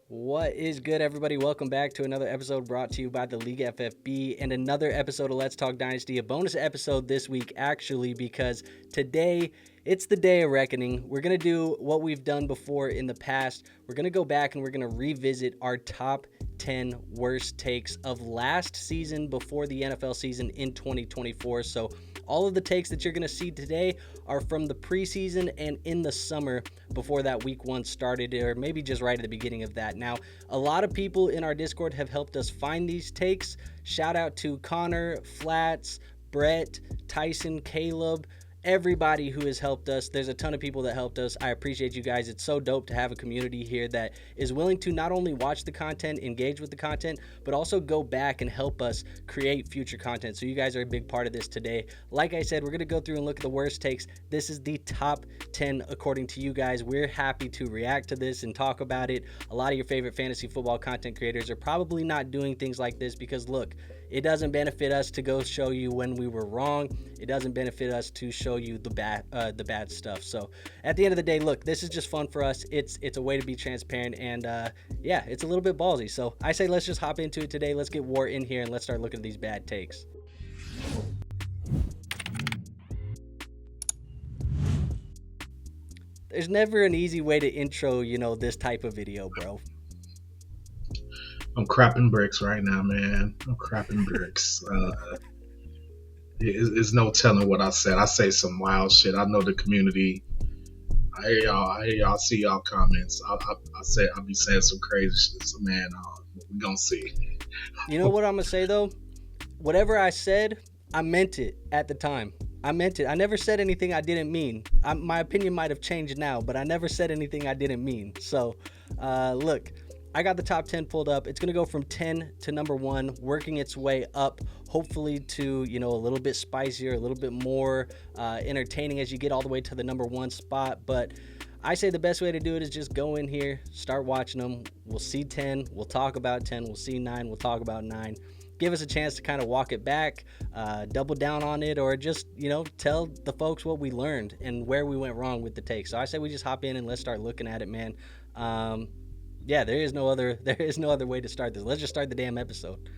What is good, everybody? Welcome back to another episode brought to you by the League FFB and another episode of Let's Talk Dynasty. A bonus episode this week, actually, because today it's the day of reckoning. We're going to do what we've done before in the past. We're going to go back and we're going to revisit our top 10 worst takes of last season before the NFL season in 2024. So all of the takes that you're going to see today are from the preseason and in the summer before that week one started, or maybe just right at the beginning of that. Now, a lot of people in our Discord have helped us find these takes. Shout out to Connor, Flats, Brett, Tyson, Caleb, everybody who has helped us. There's a ton of people that helped us. I appreciate you guys. It's so dope to have a community here that is willing to not only watch the content, engage with the content, but also go back and help us create future content. So you guys are a big part of this today. Like I said, we're going to go through and look at the worst takes. This is the top 10 according to you guys. We're happy to react to this and talk about it. A lot of your favorite fantasy football content creators are probably not doing things like this because look, it doesn't benefit us to go show you when we were wrong. It doesn't benefit us to show you the bad stuff. So at the end of the day, look, this is just fun for us. It's a way to be transparent, and yeah, it's a little bit ballsy. So I say let's just hop into it today. Let's get War in here and let's start looking at these bad takes. There's never an easy way to intro, this type of video, bro. I'm crapping bricks right now, man. I'm crapping bricks. It's no telling what I said. I say some wild shit. I know the community. I hear y'all. See y'all comments. I'll be saying some crazy shit. So, man, we gonna see. You know what I'm gonna say though? Whatever I said, I meant it at the time. I meant it. I never said anything I didn't mean. My opinion might have changed now, but I never said anything I didn't mean. So, look. I got the top 10 pulled up. It's going to go from 10 to number 1, working its way up, hopefully to, a little bit spicier, a little bit more entertaining as you get all the way to the number 1 spot. But I say the best way to do it is just go in here, start watching them. We'll see 10. We'll talk about 10. We'll see 9. We'll talk about 9. Give us a chance to kind of walk it back, double down on it, or just, tell the folks what we learned and where we went wrong with the take. So I say we just hop in and let's start looking at it, man. Yeah, there is no other way to start this. Let's just start the damn episode.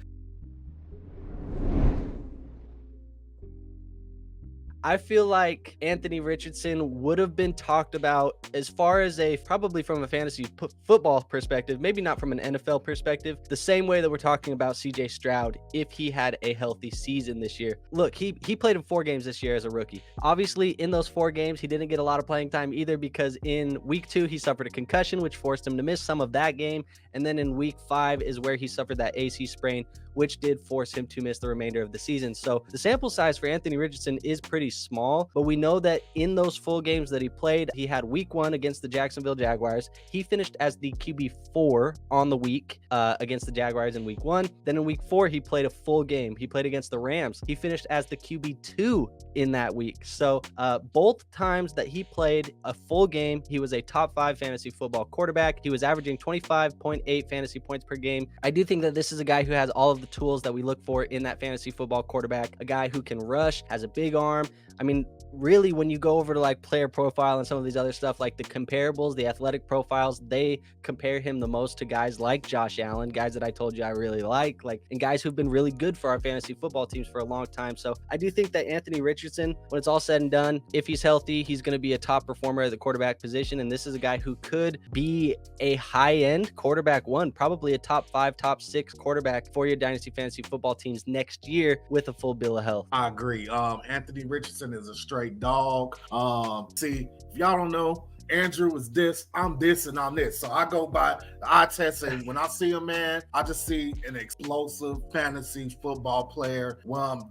I feel like Anthony Richardson would have been talked about as far as probably from a fantasy football perspective, maybe not from an NFL perspective, the same way that we're talking about CJ Stroud if he had a healthy season this year. Look, he played in 4 games this year as a rookie. Obviously, in those 4 games, he didn't get a lot of playing time either because in week 2, he suffered a concussion, which forced him to miss some of that game. And then in week 5 is where he suffered that AC sprain, which did force him to miss the remainder of the season. So the sample size for Anthony Richardson is pretty small, but we know that in those full games that he played, he had week 1 against the Jacksonville Jaguars. He finished as the QB4 on the week against the Jaguars in week 1. Then in week 4, he played a full game. He played against the Rams. He finished as the QB2 in that week. So both times that he played a full game, he was a top 5 fantasy football quarterback. He was averaging 25.8 fantasy points per game. I do think that this is a guy who has all of the tools that we look for in that fantasy football quarterback, a guy who can rush, has a big arm. I mean, really, when you go over to like player profile and some of these other stuff, like the comparables, the athletic profiles, they compare him the most to guys like Josh Allen, guys that I told you I really like, and guys who've been really good for our fantasy football teams for a long time. So I do think that Anthony Richardson, when it's all said and done, if he's healthy, he's going to be a top performer at the quarterback position. And this is a guy who could be a high-end quarterback 1, probably a top 5, top 6 quarterback for your dynasty fantasy football teams next year with a full bill of health. I agree. Anthony Richardson is a straight dog. See, if y'all don't know, Andrew is this, I'm this, and I'm this. So I go by the eye test, and when I see a man, I just see an explosive fantasy football player.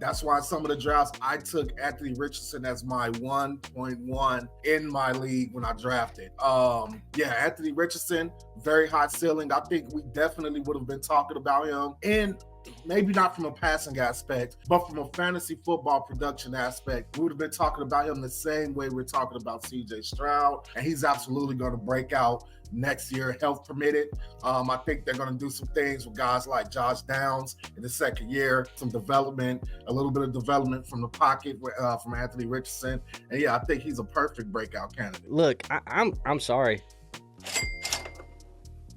That's why some of the drafts, I took Anthony Richardson as my 1.1 in my league when I drafted. Anthony Richardson, very high ceiling. I think we definitely would have been talking about him in maybe not from a passing aspect, but from a fantasy football production aspect. We would have been talking about him the same way we're talking about CJ Stroud, and he's absolutely going to break out next year, health permitted. I think they're going to do some things with guys like Josh Downs in the second year, some development, a little bit of development from the pocket from Anthony Richardson. And yeah, I think he's a perfect breakout candidate. Look, I'm sorry.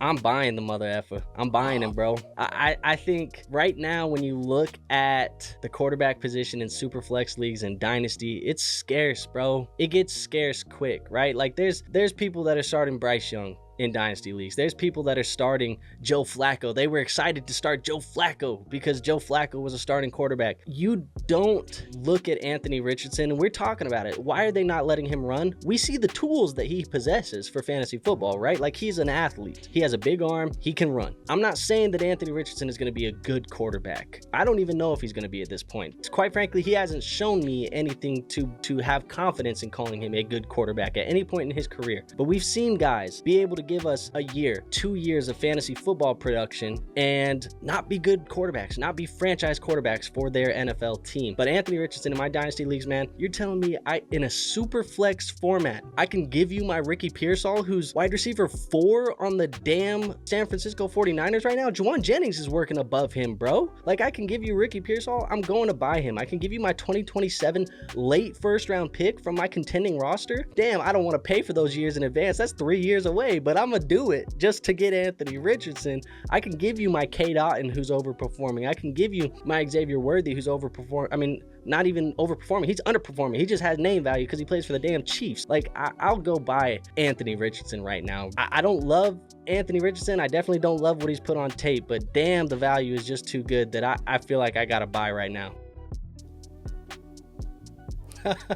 I'm buying the mother effer. I'm buying him, bro. I think right now when you look at the quarterback position in super flex leagues and dynasty, it's scarce, bro. It gets scarce quick, right? Like there's people that are starting Bryce Young in dynasty leagues. There's people that are starting Joe Flacco. They were excited to start Joe Flacco because Joe Flacco was a starting quarterback. You don't look at Anthony Richardson, and we're talking about it. Why are they not letting him run? We see the tools that he possesses for fantasy football, right? Like he's an athlete. He has a big arm. He can run. I'm not saying that Anthony Richardson is going to be a good quarterback. I don't even know if he's going to be at this point. Quite frankly, he hasn't shown me anything to have confidence in calling him a good quarterback at any point in his career. But we've seen guys be able to give us a year, 2 years of fantasy football production and not be good quarterbacks, not be franchise quarterbacks for their NFL team. But Anthony Richardson in my dynasty leagues, man, you're telling me in a super flex format, I can give you my Ricky Pearsall, who's wide receiver 4 on the damn San Francisco 49ers right now. Juwan Jennings is working above him, bro. Like I can give you Ricky Pearsall. I'm going to buy him. I can give you my 2027 late first round pick from my contending roster. Damn, I don't want to pay for those years in advance. That's 3 years away, but I'm gonna do it just to get Anthony Richardson. I can give you my K. Dotton, who's overperforming. I can give you my Xavier Worthy, who's overperforming. I mean, not even overperforming. He's underperforming. He just has name value because he plays for the damn Chiefs. Like, I'll go buy Anthony Richardson right now. I don't love Anthony Richardson. I definitely don't love what he's put on tape, but damn, the value is just too good that I feel like I gotta buy right now.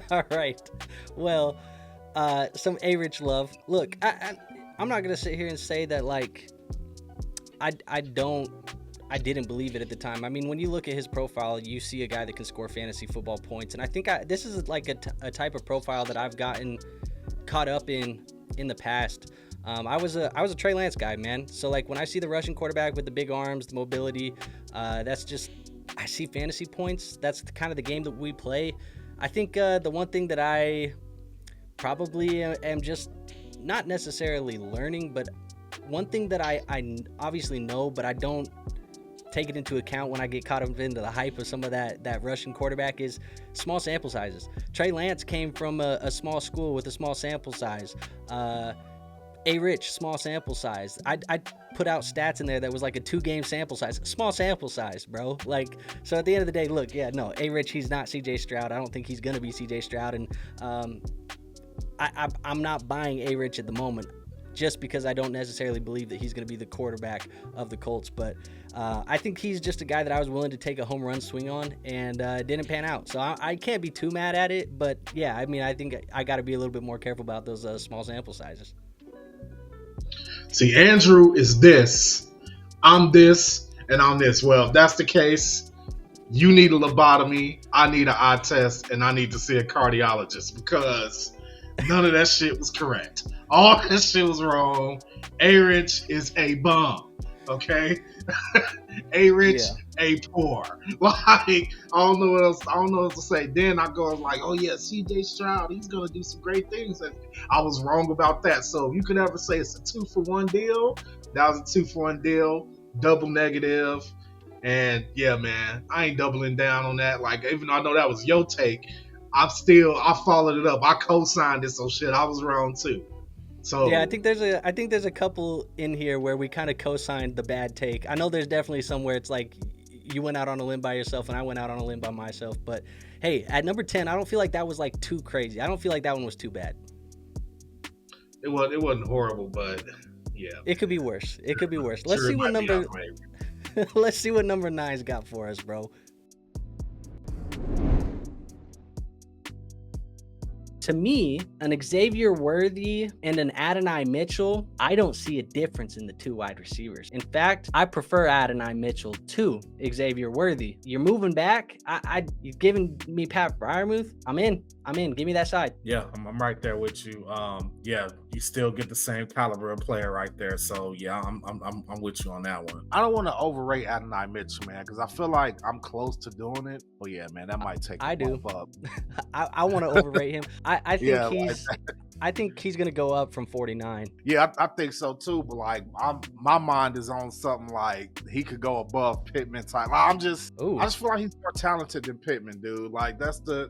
All right. Well, some A-Rich love. Look, I'm not gonna sit here and say that like I didn't believe it at the time. I mean, when you look at his profile, you see a guy that can score fantasy football points, and I think this is like a type of profile that I've gotten caught up in the past. I was a Trey Lance guy, man. So like when I see the Russian quarterback with the big arms, the mobility, that's just, I see fantasy points. That's kind of the game that we play. I think the one thing that I probably am just not necessarily learning, but one thing that I obviously know, but I don't take it into account when I get caught up into the hype of some of that Russian quarterback, is small sample sizes. Trey Lance came from a small school with a small sample size. A-Rich, small sample size. I put out stats in there that was like a 2-game sample size. Small sample size, bro. Like, so at the end of the day, look, yeah, no, A-Rich, he's not CJ Stroud. I don't think he's going to be CJ Stroud. And I'm not buying A-Rich at the moment just because I don't necessarily believe that he's going to be the quarterback of the Colts. But I think he's just a guy that I was willing to take a home run swing on, and it didn't pan out. So I can't be too mad at it. But yeah, I mean, I think I got to be a little bit more careful about those small sample sizes. See, Andrew is this, I'm this, and I'm this. Well, if that's the case, you need a lobotomy, I need an eye test, and I need to see a cardiologist because none of that shit was correct. All that shit was wrong. A-Rich is a bum, okay? A-Rich, a poor. Like, I don't know what else to say. Then I go like, oh yeah, CJ Stroud, he's gonna do some great things. And I was wrong about that. So if you could ever say it's a 2-for-1 deal, that was a 2-for-1 deal, double negative. And yeah, man, I ain't doubling down on that. Like, even though I know that was your take, I followed it up. I co-signed it, so shit, I was wrong too. So yeah, I think there's a couple in here where we kind of co-signed the bad take. I know there's definitely some where it's like you went out on a limb by yourself and I went out on a limb by myself. But hey, at number 10, I don't feel like that was like too crazy. I don't feel like that one was too bad. It wasn't horrible, but yeah, it could be worse. Let's see what number. Let's see what number 9's got for us, bro. To me, an Xavier Worthy and an Adonai Mitchell, I don't see a difference in the two wide receivers. In fact, I prefer Adonai Mitchell to Xavier Worthy. You're moving back. You're giving me Pat Freiermuth. I'm in. Give me that side. Yeah, I'm right there with you. Yeah, you still get the same caliber of player right there. So yeah, I'm with you on that one. I don't want to overrate Adonai Mitchell, man, because I feel like I'm close to doing it. Oh yeah, man, that might take. I do. Up. I want to overrate him. I think I think he's going to go up from 49. Yeah, I think so too. But like, my mind is on something like he could go above Pittman type. I just feel like he's more talented than Pittman, dude. Like that's the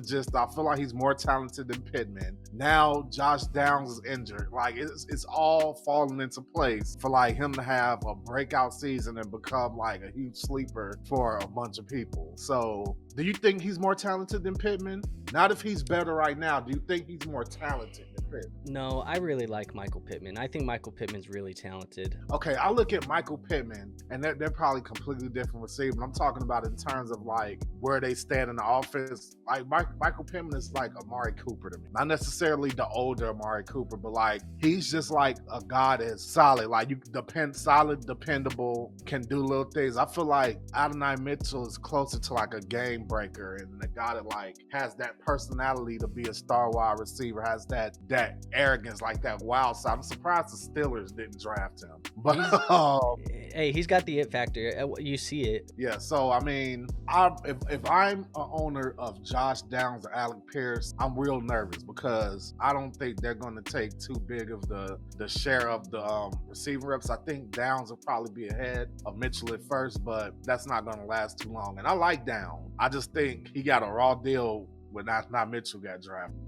gist. I feel like he's more talented than Pittman. Now Josh Downs is injured. Like it's all falling into place for like him to have a breakout season and become like a huge sleeper for a bunch of people. So, do you think he's more talented than Pittman? Not if he's better right now. Do you think he's more talented than Pittman? No, I really like Michael Pittman. I think Michael Pittman's really talented. Okay, I look at Michael Pittman, and they're probably completely different receivers. I'm talking about in terms of like where they stand in the offense. Like Michael Pittman is like Amari Cooper to me. Not necessarily the older Amari Cooper, but like he's just like a guy that's solid. Like you solid, dependable, can do little things. I feel like Adonai Mitchell is closer to like a game breaker and a guy that like has that personality to be a star wide receiver, has that arrogance, like that wild side. I'm surprised the Steelers didn't draft him. But hey, he's got the it factor. You see it. Yeah, so I mean, if I'm an owner of Josh Downs or Alec Pierce, I'm real nervous because I don't think they're going to take too big of the share of the receiver reps. I think Downs will probably be ahead of Mitchell at first, but that's not going to last too long. And I like Downs. I just think he got a raw deal when not Mitchell got drafted.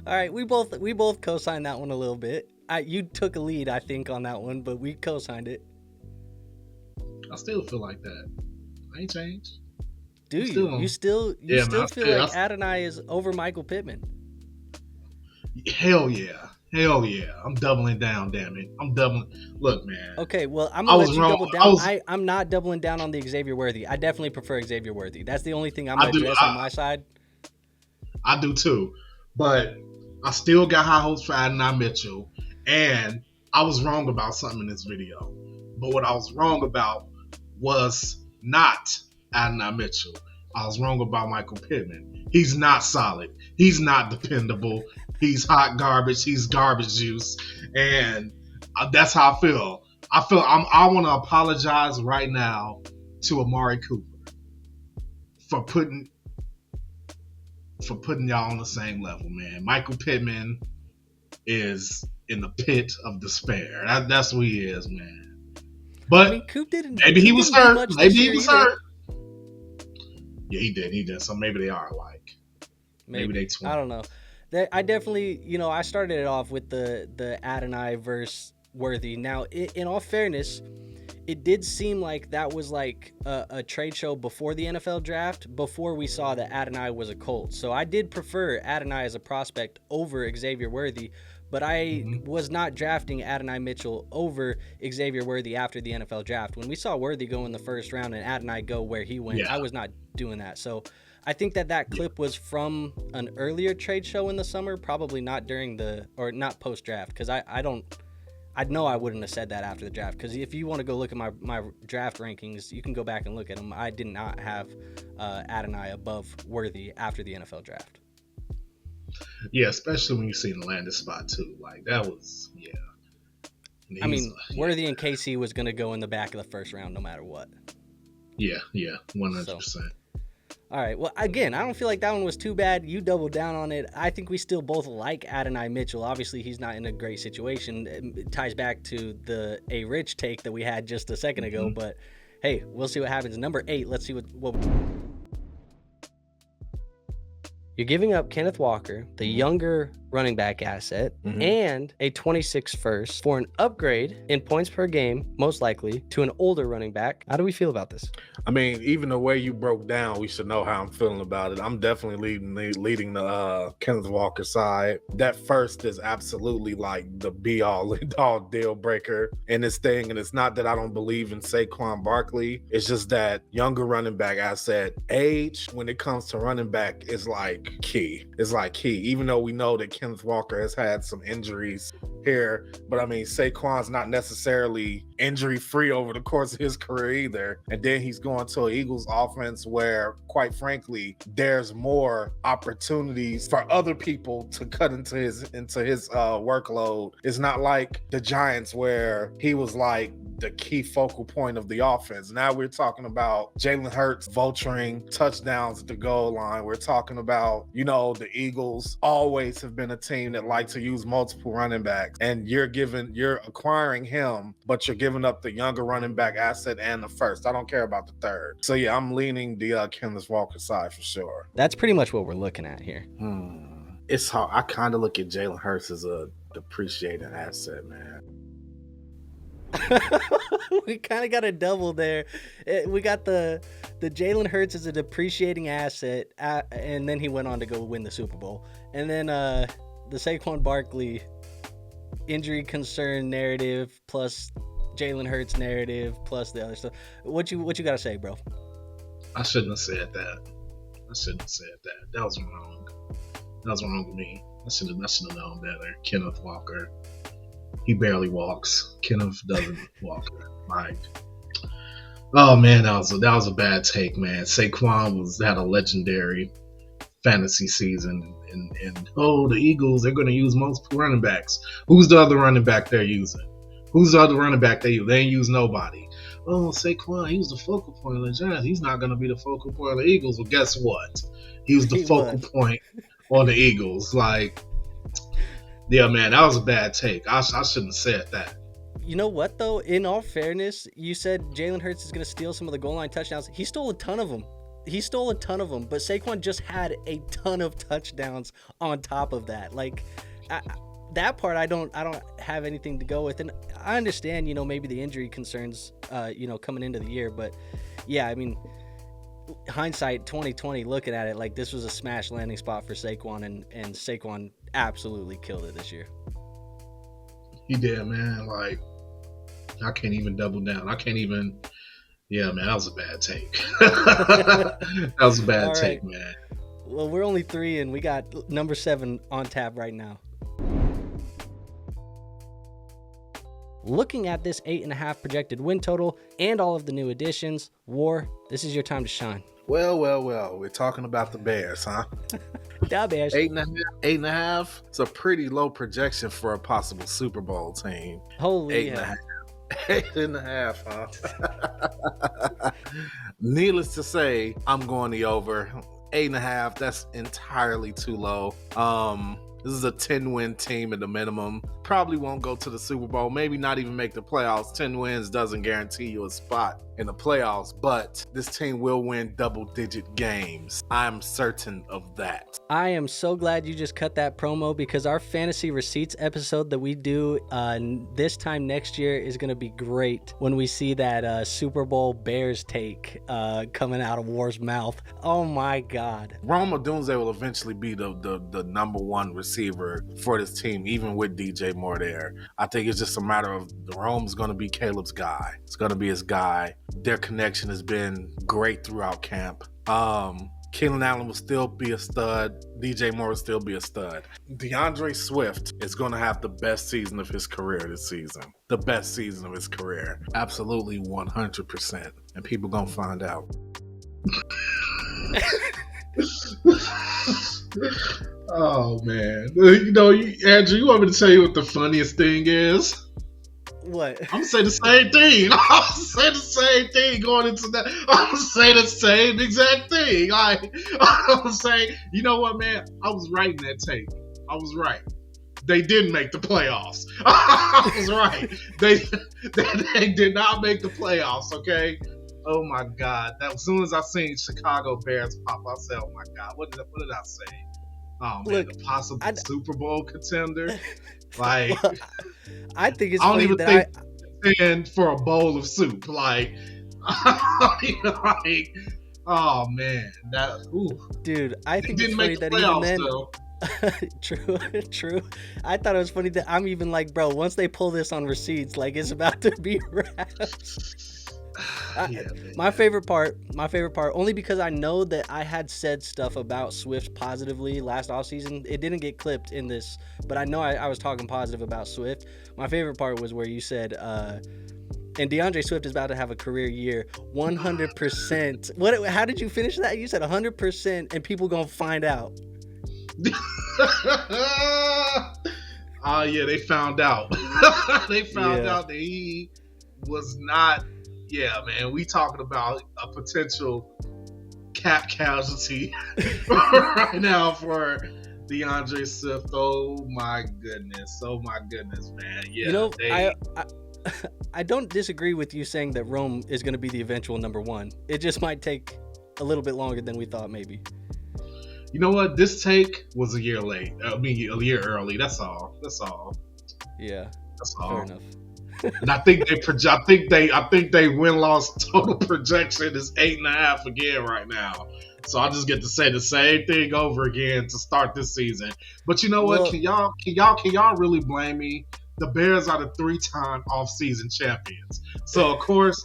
All right, we both co-signed that one a little bit. You took a lead, I think, on that one, but we co-signed it. I still feel like that. I ain't changed. Do you? You still feel like Adonai is over Michael Pittman? Hell yeah. Hell yeah. I'm doubling down, damn it. I'm doubling. Look, man. Okay, well, I'm going to let you double down. I'm not doubling down on the Xavier Worthy. I definitely prefer Xavier Worthy. That's the only thing I'm going to address on my side. I do too. But I still got high hopes for Adonai Mitchell. And I was wrong about something in this video. But what I was wrong about was not Adonai Mitchell. I was wrong about Michael Pittman. He's not solid. He's not dependable. He's hot garbage. He's garbage juice. And that's how I feel. I want to apologize right now to Amari Cooper for putting y'all on the same level, man. Michael Pittman is in the pit of despair. That's who he is, man. But I mean, Coop didn't. Maybe he was hurt. Maybe he was hurt. Yeah, he did. He did. So maybe they are alike. Maybe they twin. I don't know. I definitely, I started it off with the Adonai versus Worthy. Now, in all fairness, it did seem like that was like a trade show before the NFL draft, before we saw that Adonai was a Colt. So I did prefer Adonai as a prospect over Xavier Worthy, but I was not drafting Adonai Mitchell over Xavier Worthy after the NFL draft. When we saw Worthy go in the first round and Adonai go where he went, I was not doing that. So I think that clip was from an earlier trade show in the summer, probably not not post-draft, because I know I wouldn't have said that after the draft, because if you want to go look at my draft rankings, you can go back and look at them. I did not have Adonai above Worthy after the NFL draft. Yeah, especially when you see the landing spot too. Like that was, I mean, Worthy and KC was going to go in the back of the first round no matter what. Yeah, 100%. All right. Well, again, I don't feel like that one was too bad. You doubled down on it. I think we still both like Adonai Mitchell. Obviously, he's not in a great situation. It ties back to the A Rich take that we had just a second ago. But hey, we'll see what happens. Number 8. Let's see what. You're giving up Kenneth Walker, the younger running back asset, and a 26 first for an upgrade in points per game, most likely, to an older running back. How do we feel about this? I mean, even the way you broke down, we should know how I'm feeling about it. I'm definitely leading the Kenneth Walker side. That first is absolutely like the be-all, end-all deal breaker in this thing. And it's not that I don't believe in Saquon Barkley. It's just that younger running back asset, age, when it comes to running back, is like key. It's like key. Even though we know that Kenneth Walker has had some injuries here, but I mean, Saquon's not necessarily injury-free over the course of his career either. And then he's going to an Eagles offense where, quite frankly, there's more opportunities for other people to cut into his workload. It's not like the Giants where he was like the key focal point of the offense. Now we're talking about Jalen Hurts vulturing touchdowns at the goal line. We're talking about, the Eagles always have been a team that like to use multiple running backs, and you're acquiring him, but you're giving up the younger running back asset and the first. I don't care about the third. So yeah, I'm leaning the Kenneth Walker side for sure. That's pretty much what we're looking at here. It's hard. I kind of look at Jalen Hurts as a depreciating asset, man. We kind of got a double there. We got the Jalen Hurts as a depreciating asset, and then he went on to go win the Super Bowl. And then the Saquon Barkley injury concern narrative plus Jalen Hurts narrative plus the other stuff. What you got to say, bro? I shouldn't have said that. That was wrong. That was wrong with me. I should have known better. Kenneth Walker. He barely walks. Kenneth doesn't walk. Like, oh man, that was a bad take, man. Saquon had a legendary fantasy season, and the Eagles, they're going to use multiple running backs. Who's the other running back they're using? They ain't use nobody. Oh, Saquon, he was the focal point of the Giants. He's not going to be the focal point of the Eagles. Well, guess what? He was the focal point on the Eagles. Like, yeah, man, that was a bad take. I shouldn't have said that. You know what, though? In all fairness, you said Jalen Hurts is going to steal some of the goal line touchdowns. He stole a ton of them. But Saquon just had a ton of touchdowns on top of that. Like, that part I don't have anything to go with. And I understand, maybe the injury concerns, coming into the year. But, yeah, I mean, hindsight 2020, looking at it, like, this was a smash landing spot for Saquon, and Saquon absolutely killed it this year. He did, man. Like, I can't even double down. Yeah, man, that was a bad take. That was a bad take, man. Well, we're only 3, and we got number 7 on tap right now. Looking at this 8.5 projected win total and all of the new additions, War, this is your time to shine. Well, we're talking about the Bears, huh? The Bears. 8.5. It's a pretty low projection for a possible Super Bowl team. Holy 8.5. 8.5, huh? Needless to say, I'm going the over. 8.5. That's entirely too low. This is a 10-win team at the minimum. Probably won't go to the Super Bowl. Maybe not even make the playoffs. 10 wins doesn't guarantee you a spot in the playoffs, but this team will win double-digit games. I'm certain of that. I am so glad you just cut that promo, because our fantasy receipts episode that we do this time next year is going to be great when we see that Super Bowl Bears take coming out of War's mouth. Oh my God. Rome Odunze will eventually be the number one receiver for this team, even with DJ Moore there. I think it's just a matter of Rome's going to be Caleb's guy. It's going to be his guy. Their connection has been great throughout camp. Keenan Allen will still be a stud. DJ Moore will still be a stud. DeAndre Swift is going to have the best season of his career this season. The best season of his career. Absolutely 100%. And people going to find out. Oh, man. Andrew, you want me to tell you what the funniest thing is? What? I'm going to say the same thing. I'm going to say the same thing going into that. I'm going to say the same exact thing. I'm going to say, you know what, man? I was right in that take. I was right. They didn't make the playoffs. I was right. They did not make the playoffs, okay? Oh, my God. As soon as I seen Chicago Bears pop, I said, oh, my God. What did I say? Oh, man, the possible Super Bowl contender. Like, well, I think it's I don't funny even that think stand for a bowl of soup. Like, oh man, dude, I think it's funny that even then. True. I thought it was funny that I'm even like, bro, once they pull this on receipts, like, it's about to be wrapped. Yeah, man. My favorite part, only because I know that I had said stuff about Swift positively last offseason. It didn't get clipped in this, but I know I was talking positive about Swift. My favorite part was where you said, and DeAndre Swift is about to have a career year, 100%. How did you finish that? You said 100%, and people gonna find out. Oh yeah, they found out. They found out that he was not. Yeah, man, we talking about a potential cap casualty right now for DeAndre Swift. Oh my goodness, man. Yeah, you know, I don't disagree with you saying that Rome is going to be the eventual number one. It just might take a little bit longer than we thought, maybe. You know what? This take was a year late. I mean, a year early. That's all. Yeah. That's all. Fair enough. And I think they win-loss total projection is 8.5 again right now. So I just get to say the same thing over again to start this season. But you know what? Well, can y'all really blame me? The Bears are the 3-time off-season champions. So of course,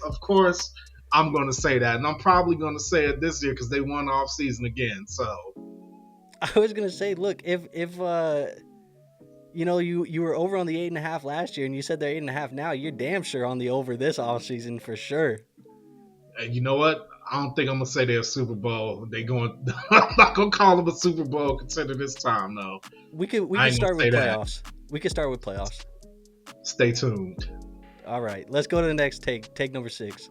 I'm going to say that, and I'm probably going to say it this year because they won off-season again. So I was going to say, look, if you know, you were over on the 8.5 last year, and you said they're 8.5 now, you're damn sure on the over this offseason for sure. And you know what? I don't think I'm gonna say they're a Super Bowl. I'm not gonna call them a Super Bowl contender this time, though. We could start with playoffs. We could start with playoffs. Stay tuned. All right, let's go to the next take. Take number 6.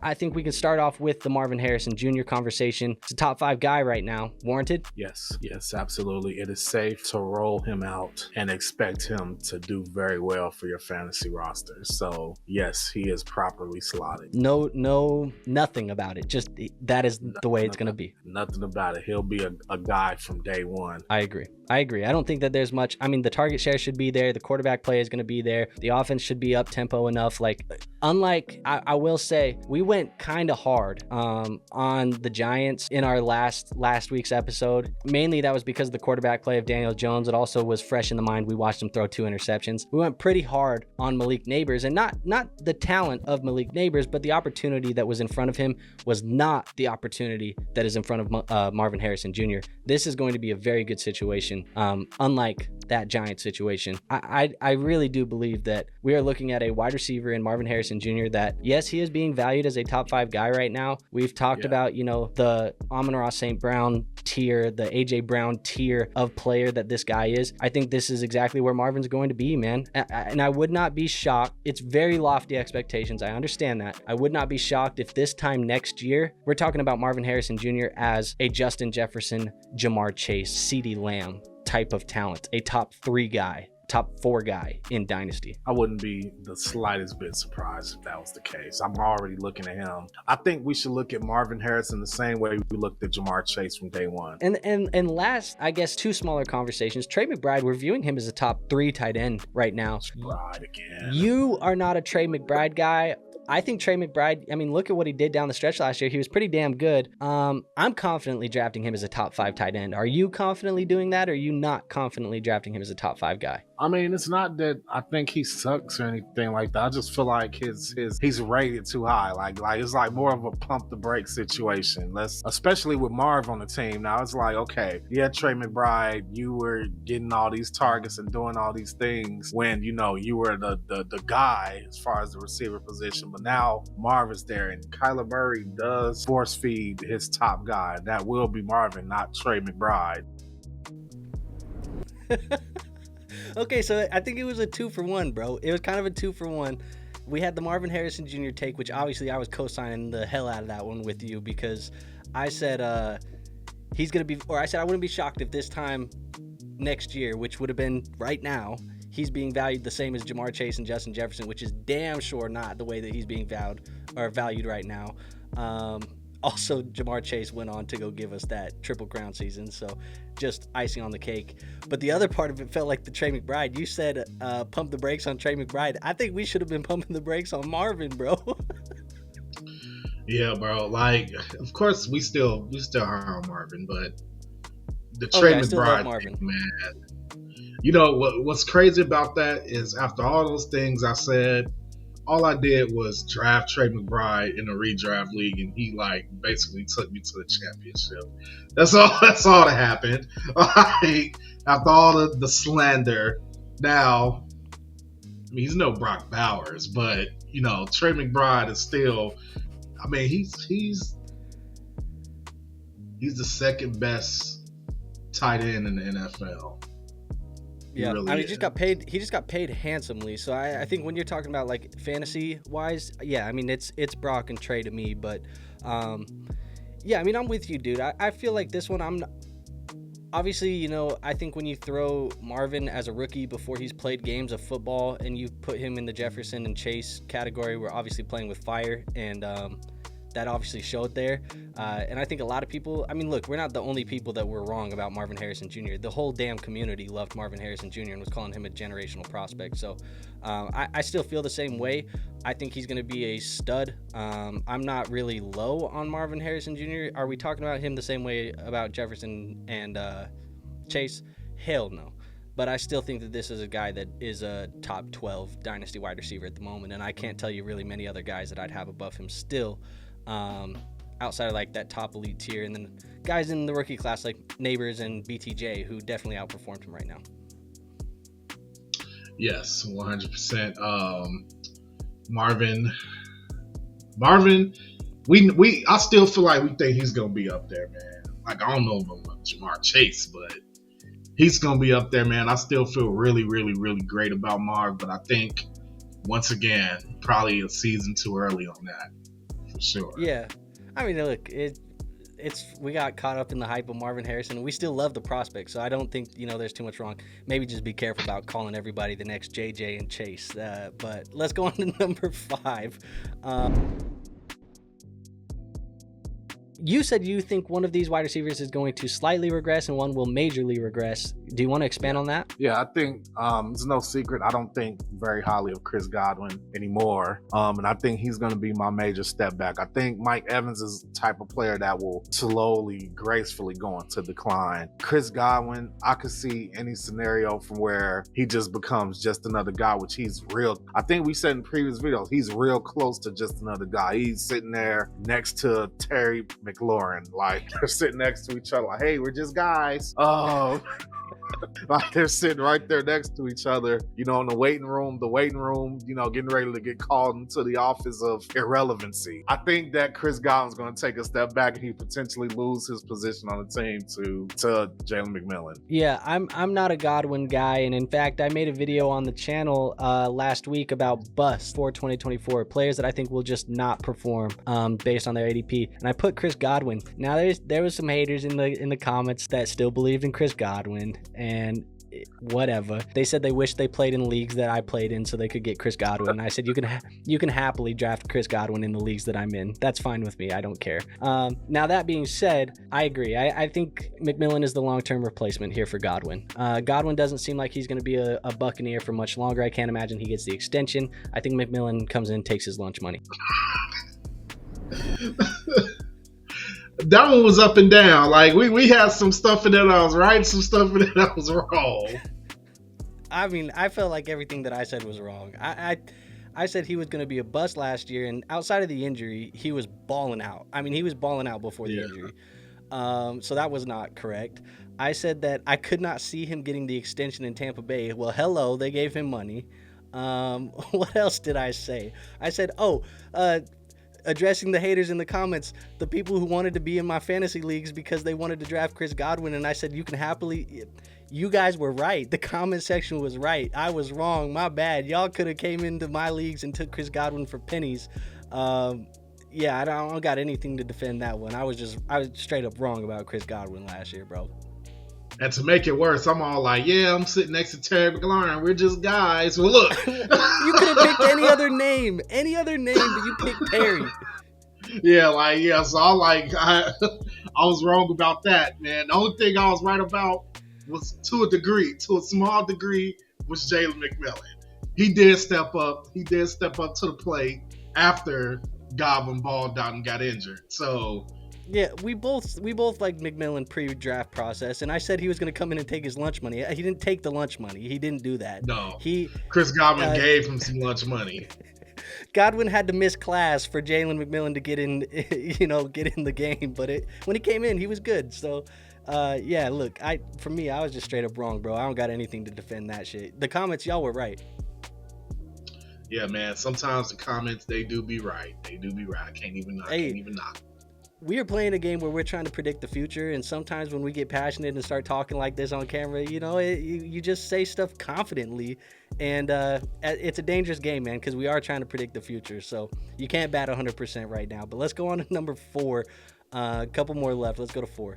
I think we can start off with the Marvin Harrison Jr. conversation. It's a top 5 guy right now. Warranted? Yes, absolutely. It is safe to roll him out and expect him to do very well for your fantasy roster. So, yes, he is properly slotted. No, nothing about it. Just that is the way it's going to be. Nothing about it. He'll be a guy from day one. I agree. I don't think that there's much. I mean, the target share should be there. The quarterback play is going to be there. The offense should be up tempo enough. Like, unlike, I will say, we went kind of hard on the Giants in our last week's episode. Mainly that was because of the quarterback play of Daniel Jones. It also was fresh in the mind. We watched him throw 2 interceptions. We went pretty hard on Malik Nabers, and not the talent of Malik Nabers, but the opportunity that was in front of him was not the opportunity that is in front of Marvin Harrison Jr. This is going to be a very good situation. Unlike that Giant situation, I really do believe that we are looking at a wide receiver in Marvin Harrison Jr. that, yes, he is being valued as a top 5 guy right now. We've talked about, you know, the Amon-Ra St. Brown tier, the AJ Brown tier of player that this guy is. I think this is exactly where Marvin's going to be, man. And I would not be shocked. It's very lofty expectations. I understand that. I would not be shocked if this time next year, we're talking about Marvin Harrison Jr. as a Justin Jefferson, Jamar Chase, CeeDee Lamb type of talent, a top 3 guy, top 4 guy in Dynasty. I wouldn't be the slightest bit surprised if that was the case. I'm already looking at him. I think we should look at Marvin Harrison the same way we looked at Jamar Chase from day one. And last, I guess, 2 smaller conversations. Trey McBride, we're viewing him as a top 3 tight end right now. McBride again. You are not a Trey McBride guy. I think Trey McBride, I mean, look at what he did down the stretch last year. He was pretty damn good. I'm confidently drafting him as a top 5 tight end. Are you confidently doing that, or are you not confidently drafting him as a top 5 guy? I mean, it's not that I think he sucks or anything like that. I just feel like he's rated too high. Like it's like more of a pump the brakes situation. Especially with Marv on the team. Now it's like, okay, yeah, Trey McBride, you were getting all these targets and doing all these things when, you know, you were the guy as far as the receiver position. But now Marv is there, and Kyler Murray does force feed his top guy. That will be Marvin, not Trey McBride. Okay, so I think it was a 2-for-1, bro. It was kind of a 2-for-1. We had the Marvin Harrison Jr. take, which obviously I was co-signing the hell out of that one with you, because I said he's going to be, or I said I wouldn't be shocked if this time next year, which would have been right now, he's being valued the same as Jamar Chase and Justin Jefferson, which is damn sure not the way that he's being valued right now. Also, Jamar Chase went on to go give us that Triple Crown season, so just icing on the cake. But the other part of it felt like the Trey McBride. You said pump the brakes on Trey McBride. I think we should have been pumping the brakes on Marvin, bro. Yeah, bro. Like, of course, we still hire on Marvin, but the Trey McBride thing, man. You know what's crazy about that is after all those things I said, all I did was draft Trey McBride in a redraft league, and he like basically took me to the championship. That's all. That's all that happened. Like, after all the slander, now I mean he's no Brock Bowers, but you know Trey McBride is still. I mean he's the second best tight end in the NFL. Yeah, really I mean, he just got paid. He just got paid handsomely. So I think when you're talking about like fantasy wise, yeah, I mean it's Brock and Trey to me. But yeah, I mean I'm with you, dude. I feel like this one I'm not, obviously, you know, I think when you throw Marvin as a rookie before he's played games of football and you put him in the Jefferson and Chase category, we're obviously playing with fire, and that obviously showed there. And I think a lot of people, I mean, look, we're not the only people that were wrong about Marvin Harrison Jr. The whole damn community loved Marvin Harrison Jr. and was calling him a generational prospect. So I still feel the same way. I think he's going to be a stud. I'm not really low on Marvin Harrison Jr. Are we talking about him the same way about Jefferson and Chase? Hell no. But I still think that this is a guy that is a top 12 dynasty wide receiver at the moment. And I can't tell you really many other guys that I'd have above him still. Outside of like that top elite tier, and then guys in the rookie class like Nabers and bdge who definitely outperformed him right now. Yes, 100%. Marvin, I still feel like we think he's gonna be up there, man. Like I don't know about Jamar Chase, but he's gonna be up there, man. I still feel really, really, really great about Marv, but I think once again, probably a season too early on that. For sure. Yeah, I mean, look, it's we got caught up in the hype of Marvin Harrison, and we still love the prospect. So I don't think there's too much wrong. Maybe just be careful about calling everybody the next JJ and Chase. But let's go on to number 5. You said you think one of these wide receivers is going to slightly regress and one will majorly regress. Do you want to expand on that? Yeah, I think it's no secret. I don't think very highly of Chris Godwin anymore. And I think he's going to be my major step back. I think Mike Evans is the type of player that will slowly, gracefully go into decline. Chris Godwin, I could see any scenario from where he just becomes just another guy, which he's real. I think we said in previous videos, he's real close to just another guy. He's sitting there next to Terry McLaurin, like they're sitting next to each other, like, hey, we're just guys. Like they're sitting right there next to each other, in the waiting room, getting ready to get called into the office of irrelevancy. I think that Chris Godwin's going to take a step back and he potentially lose his position on the team to Jalen McMillan. Yeah, I'm not a Godwin guy, and in fact, I made a video on the channel last week about busts for 2024 players that I think will just not perform based on their ADP, and I put Chris Godwin. Now there was some haters in the comments that still believed in Chris Godwin, and whatever. They said they wish they played in leagues that I played in so they could get Chris Godwin. And I said, you can happily draft Chris Godwin in the leagues that I'm in. That's fine with me. I don't care. Now that being said, I agree. I think McMillan is the long-term replacement here for Godwin. Godwin doesn't seem like he's going to be a Buccaneer for much longer. I can't imagine he gets the extension. I think McMillan comes in and takes his lunch money. That one was up and down. Like we had some stuff in it I was right, some stuff in it I was wrong. I mean, I felt like everything that I said was wrong. I said he was going to be a bust last year, and outside of the injury, he was balling out. I mean, he was balling out before the injury. So that was not correct. I said that I could not see him getting the extension in Tampa Bay. Well, hello, they gave him money. What else did I say? I said, addressing the haters in the comments, the people who wanted to be in my fantasy leagues because they wanted to draft Chris Godwin, and I said, you guys were right. The comment section was right. I was wrong. My bad. Y'all could have came into my leagues and took Chris Godwin for pennies. Yeah, I don't got anything to defend that one. I was straight up wrong about Chris Godwin last year, bro. And to make it worse, I'm all like, yeah, I'm sitting next to Terry McLaurin. We're just guys. Well, look. You could have picked any other name, but you picked Terry. Yeah, so I was wrong about that, man. The only thing I was right about was to a small degree, was Jalen McMillan. He did step up to the plate after Godwin balled out and got injured. So Yeah, we both like McMillan pre-draft process, and I said he was going to come in and take his lunch money. He didn't take the lunch money. He didn't do that. No, He Chris Godwin gave him some lunch money. Godwin had to miss class for Jalen McMillan to get in, get in the game. But when he came in, he was good. So, yeah, look, for me, I was just straight up wrong, bro. I don't got anything to defend that shit. The comments, y'all were right. Yeah, man. Sometimes the comments, they do be right. They do be right. I can't even knock. We are playing a game where we're trying to predict the future, and sometimes when we get passionate and start talking like this on camera, you just say stuff confidently, and it's a dangerous game, man, because we are trying to predict the future, so you can't bat 100% right now. But let's go on to number 4. A couple more left. Let's go to 4.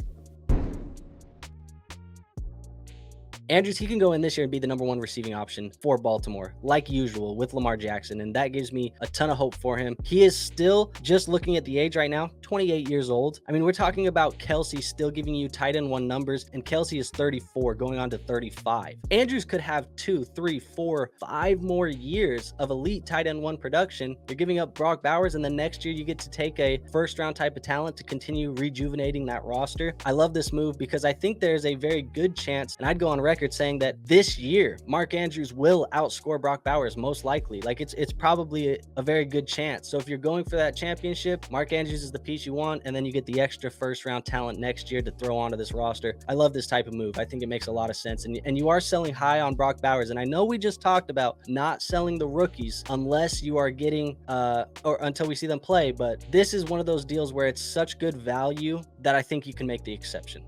Andrews, he can go in this year and be the number 1 receiving option for Baltimore, like usual, with Lamar Jackson, and that gives me a ton of hope for him. He is still, just looking at the age right now, 28 years old. I mean, we're talking about Kelsey still giving you tight end 1 numbers, and Kelsey is 34, going on to 35. Andrews could have 2, 3, 4, 5 more years of elite tight end 1 production. You're giving up Brock Bowers, and then next year you get to take a first-round type of talent to continue rejuvenating that roster. I love this move because I think there's a very good chance, and I'd go on record saying that this year Mark Andrews will outscore Brock Bowers, most likely. Like it's probably a very good chance. So if you're going for that championship, Mark Andrews is the piece you want, and then you get the extra first round talent next year to throw onto this roster. I love this type of move. I think it makes a lot of sense, and you are selling high on Brock Bowers, and I know we just talked about not selling the rookies unless you are getting or until we see them play, but this is one of those deals where it's such good value that I think you can make the exception.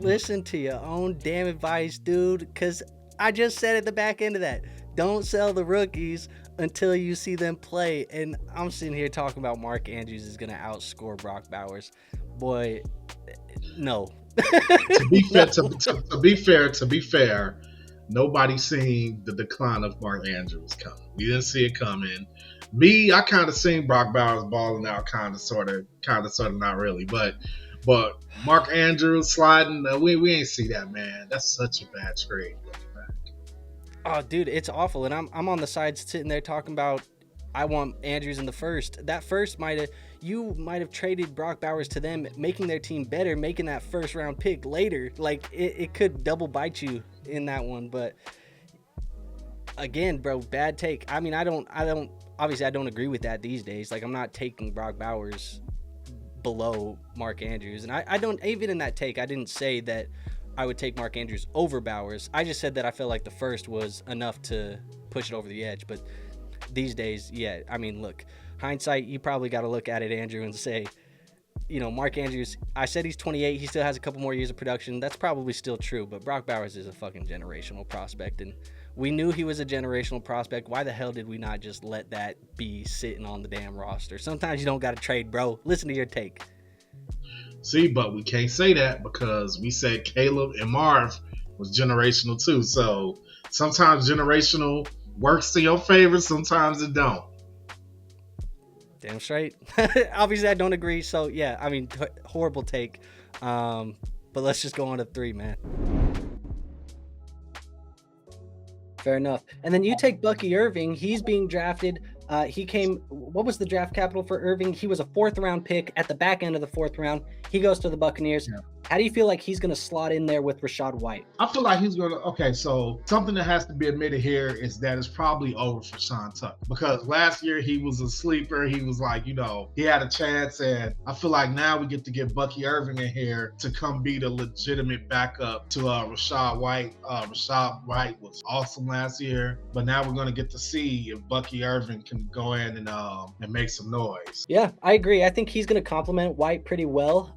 Listen to your own damn advice, dude, because I just said at the back end of that, don't sell the rookies until you see them play. And I'm sitting here talking about Mark Andrews is going to outscore Brock Bowers. Boy, no. To be fair, nobody seen the decline of Mark Andrews coming. We didn't see it coming. I kind of seen Brock Bowers balling out, kind of, sort of, not really, but Mark Andrews sliding, we ain't see that, man. That's such a bad trade. Oh, dude, it's awful. And I'm on the side sitting there talking about I want Andrews in the first. That first you might have traded Brock Bowers to them, making their team better, making that first round pick later. Like it could double bite you in that one. But again, bro, bad take. I mean, I don't obviously I don't agree with that these days. Like I'm not taking Brock Bowers below Mark Andrews, and I don't, even in that take, I didn't say that I would take Mark Andrews over Bowers. I just said that I felt like the first was enough to push it over the edge. But these days, yeah, I mean, look, hindsight, you probably got to look at it, Andrew, and say, Mark Andrews, I said he's 28, he still has a couple more years of production. That's probably still true, but Brock Bowers is a fucking generational prospect, and we knew he was a generational prospect. Why the hell did we not just let that be sitting on the damn roster? Sometimes you don't got to trade, bro. Listen to your take. See, but we can't say that because we said Caleb and Marv was generational too. So sometimes generational works to your favor, sometimes it don't. Damn straight. Obviously, I don't agree. So, yeah, I mean, horrible take. But let's just go on to 3, man. Fair enough. And then you take Bucky Irving. He's being drafted. What was the draft capital for Irving? He was a 4th round pick at the back end of the 4th round. He goes to the Buccaneers. Yeah. How do you feel like he's going to slot in there with Rachaad White? I feel like he's going to, okay, so something that has to be admitted here is that it's probably over for Sean Tucker, because last year he was a sleeper. He was like, he had a chance, and I feel like now we get to get Bucky Irving in here to come be the legitimate backup to Rachaad White. Rachaad White was awesome last year, but now we're going to get to see if Bucky Irving can go in and make some noise. Yeah, I agree. I think he's going to complement White pretty well.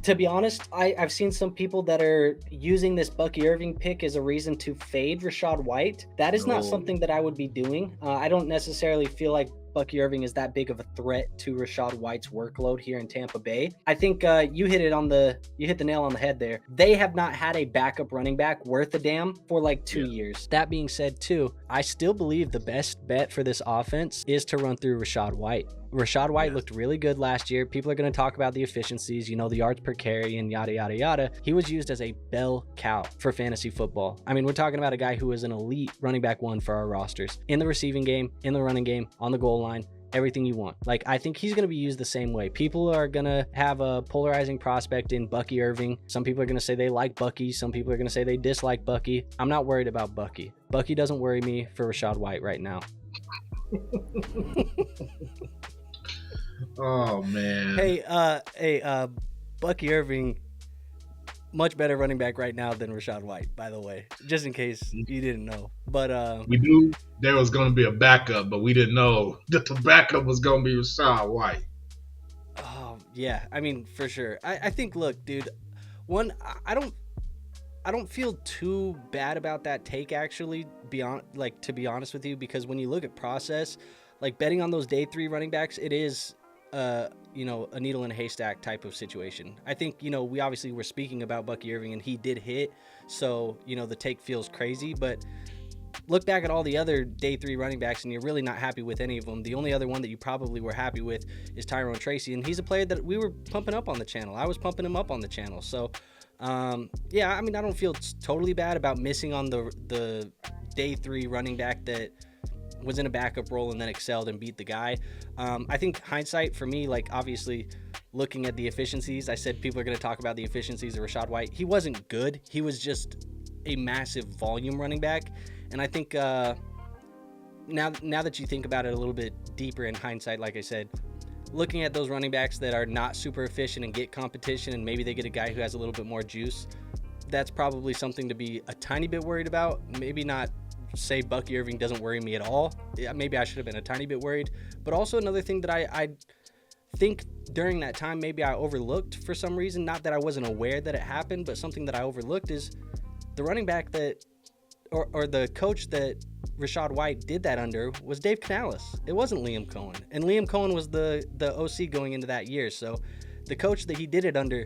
To be honest, I've seen some people that are using this Bucky Irving pick as a reason to fade Rachaad White. That is not something that I would be doing. I don't necessarily feel like Bucky Irving is that big of a threat to Rachaad White's workload here in Tampa Bay. I think you hit the nail on the head there. They have not had a backup running back worth a damn for like 2 years. That being said, too, I still believe the best bet for this offense is to run through Rachaad White. Rachaad White looked really good last year. People are going to talk about the efficiencies, the yards per carry and yada, yada, yada. He was used as a bell cow for fantasy football. I mean, we're talking about a guy who is an elite running back 1 for our rosters in the receiving game, in the running game, on the goal line. everything you want. Like, I think he's going to be used the same way. People are going to have a polarizing prospect in Bucky Irving. Some people are going to say they like Bucky. Some people are going to say they dislike Bucky. I'm not worried about Bucky. Bucky doesn't worry me for Rachaad White right now. Oh, man. Hey, Bucky Irving, much better running back right now than Rachaad White, by the way, just in case you didn't know. But we knew there was going to be a backup, but we didn't know that the backup was going to be Rachaad White. Oh, yeah. I mean, for sure. I think, look, dude, I don't feel too bad about that take, actually, to be honest with you, because when you look at process, like betting on those day 3 running backs, it is a needle in a haystack type of situation. I think, we obviously were speaking about Bucky Irving and he did hit, so, the take feels crazy, but look back at all the other day 3 running backs and you're really not happy with any of them. The only other one that you probably were happy with is Tyrone Tracy, and he's a player that we were pumping up on the channel. I was pumping him up on the channel. So, yeah, I mean, I don't feel totally bad about missing on the day 3 running back that was in a backup role and then excelled and beat the guy. I think hindsight for me, like, obviously looking at the efficiencies, I said people are going to talk about the efficiencies of Rachaad White. He wasn't good. He was just a massive volume running back. And I think now that you think about it a little bit deeper in hindsight, like I said, looking at those running backs that are not super efficient and get competition, and maybe they get a guy who has a little bit more juice, that's probably something to be a tiny bit worried about. Maybe not say Bucky Irving doesn't worry me at all. Yeah, maybe I should have been a tiny bit worried. But also another thing that I think during that time maybe I overlooked for some reason, not that I wasn't aware that it happened, but something that I overlooked is the running back that or the coach that Rachaad White did that under was Dave Canales. It wasn't Liam Cohen. And Liam Cohen was the OC going into that year. So the coach that he did it under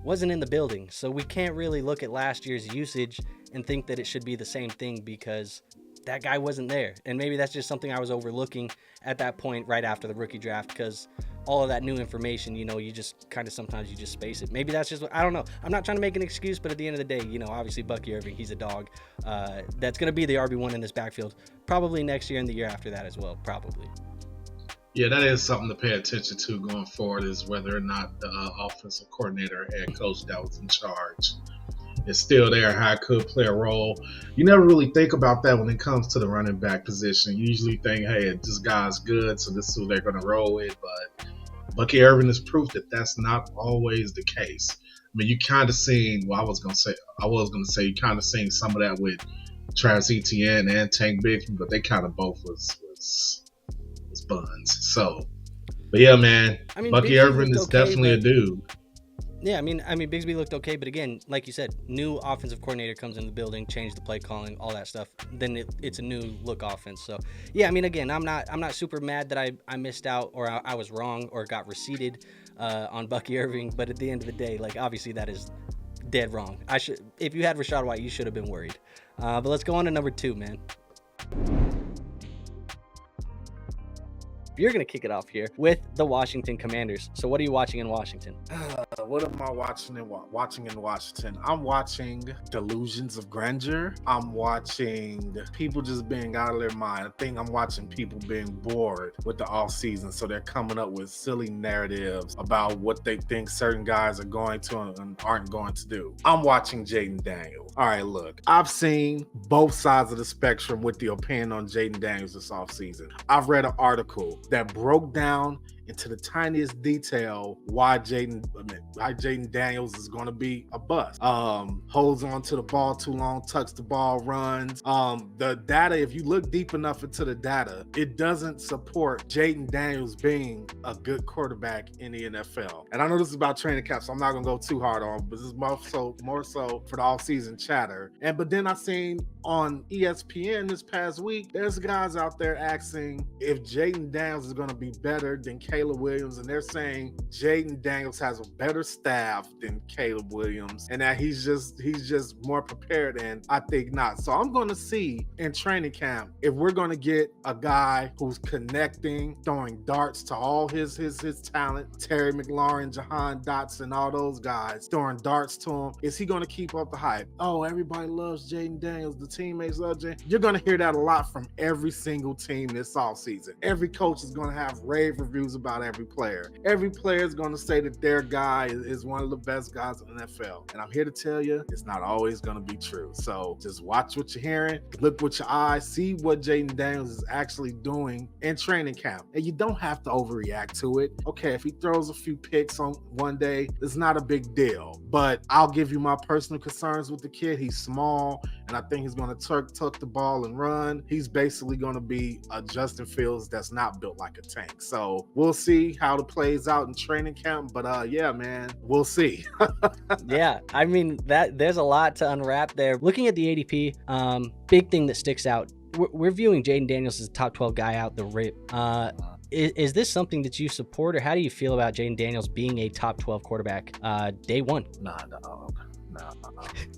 wasn't in the building. So we can't really look at last year's usage and think that it should be the same thing because that guy wasn't there. And maybe that's just something I was overlooking at that point right after the rookie draft, because all of that new information, you just kind of sometimes you just space it. Maybe that's just I don't know. I'm not trying to make an excuse, but at the end of the day, obviously Bucky Irving, he's a dog. That's going to be the RB1 in this backfield probably next year and the year after that as well, probably. Yeah, that is something to pay attention to going forward, is whether or not the offensive coordinator or head coach that was in charge is still there, how it could play a role. You never really think about that when it comes to the running back position. You usually think, hey, this guy's good, so this is who they're going to roll with. But Bucky Irving is proof that that's not always the case. I mean, you kind of seen, I was going to say, you kind of seen some of that with Travis Etienne and Tank Bigsby, but they kind of both was buns. So, but yeah, man, I mean, Bucky Irving is definitely a dude. Yeah, I mean, Bigsby looked okay, but again, like you said, new offensive coordinator comes in the building, change the play calling, all that stuff. Then it's a new look offense. So, yeah, I mean, again, I'm not super mad that I missed out or I was wrong or got receded on Bucky Irving. But at the end of the day, like, obviously that is dead wrong. If you had Rachaad White, you should have been worried. But let's go on to number 2, man. You're going to kick it off here with the Washington Commanders. So what are you watching in Washington? What am I watching in Washington? I'm watching delusions of grandeur. I'm watching people just being out of their mind. I think I'm watching people being bored with the off season. So they're coming up with silly narratives about what they think certain guys are going to and aren't going to do. I'm watching Jayden Daniels. All right, look, I've seen both sides of the spectrum with the opinion on Jayden Daniels this offseason. I've read an article that broke down into the tiniest detail why Jayden Daniels is going to be a bust. Holds on to the ball too long, tucks the ball, runs. The data, if you look deep enough into the data, it doesn't support Jayden Daniels being a good quarterback in the NFL. And I know this is about training camp, so I'm not going to go too hard on, but this is more so for the off-season chatter. But then I seen on ESPN this past week, there's guys out there asking if Jayden Daniels is going to be better than Caleb Caleb Williams, and they're saying Jayden Daniels has a better staff than Caleb Williams, and that he's just more prepared, and I think not. So I'm going to see in training camp if we're going to get a guy who's connecting, throwing darts to all his talent, Terry McLaurin, Jahan Dotson, all those guys, throwing darts to him. Is he going to keep up the hype? Oh, everybody loves Jayden Daniels. The teammates love Jayden. You're going to hear that a lot from every single team this offseason. Every coach is going to have rave reviews about every player. Every player is going to say that their guy is one of the best guys in the NFL. And I'm here to tell you, it's not always going to be true. So just watch what you're hearing, look with your eyes, see what Jayden Daniels is actually doing in training camp. And you don't have to overreact to it. Okay, if he throws a few picks on one day, it's not a big deal. But I'll give you my personal concerns with the kid. He's small, and I think he's going to tuck the ball and run. He's basically going to be a Justin Fields that's not built like a tank. So we'll see how it plays out in training camp. But yeah, man, we'll see. Yeah, I mean, there's a lot to unwrap there. Looking at the ADP, big thing that sticks out, we're viewing Jayden Daniels as a top 12 guy out the rip. Is this something that you support, or how do you feel about Jayden Daniels being a top 12 quarterback day one? Nah, dog. No,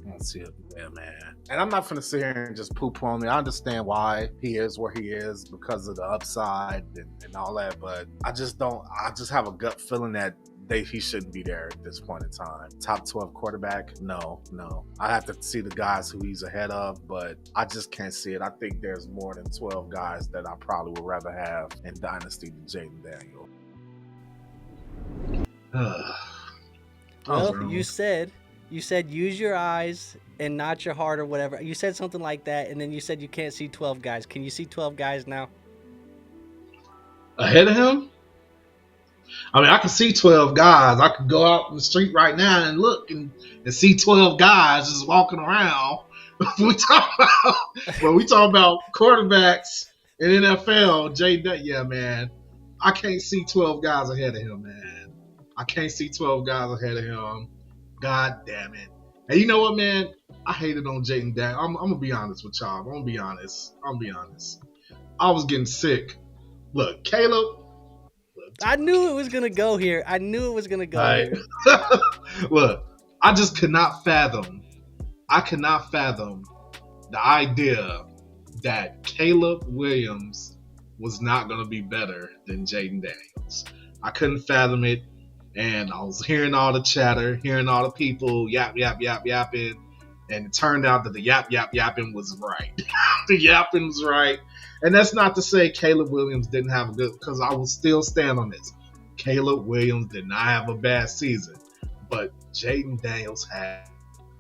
that's it. Yeah, man. And I'm not going to sit here and just poo-poo on me. I understand why he is where he is because of the upside and all that, but I just have a gut feeling that he shouldn't be there at this point in time. Top 12 quarterback? No. I have to see the guys who he's ahead of, but I just can't see it. I think there's more than 12 guys that I probably would rather have in Dynasty than Jayden Daniels. Well, you said use your eyes and not your heart or whatever. You said something like that, and then you said you can't see 12 guys. Can you see 12 guys now? Ahead of him? I mean, I can see 12 guys. I could go out in the street right now and look and see 12 guys just walking around. we talk about quarterbacks in NFL, yeah, man. I can't see 12 guys ahead of him, man. I can't see 12 guys ahead of him. God damn it. And you know what, man? I hated on Jayden Daniels. I'm going to be honest with y'all. I'm going to be honest. I was getting sick. Look, Caleb. I knew it was going to go here. Here. Look, I just could not fathom the idea that Caleb Williams was not going to be better than Jayden Daniels. I couldn't fathom it. And I was hearing all the chatter, hearing all the people yapping. And it turned out that the yapping was right. The yapping was right. And that's not to say Caleb Williams didn't have a good, because I will still stand on this. Caleb Williams did not have a bad season. But Jayden Daniels had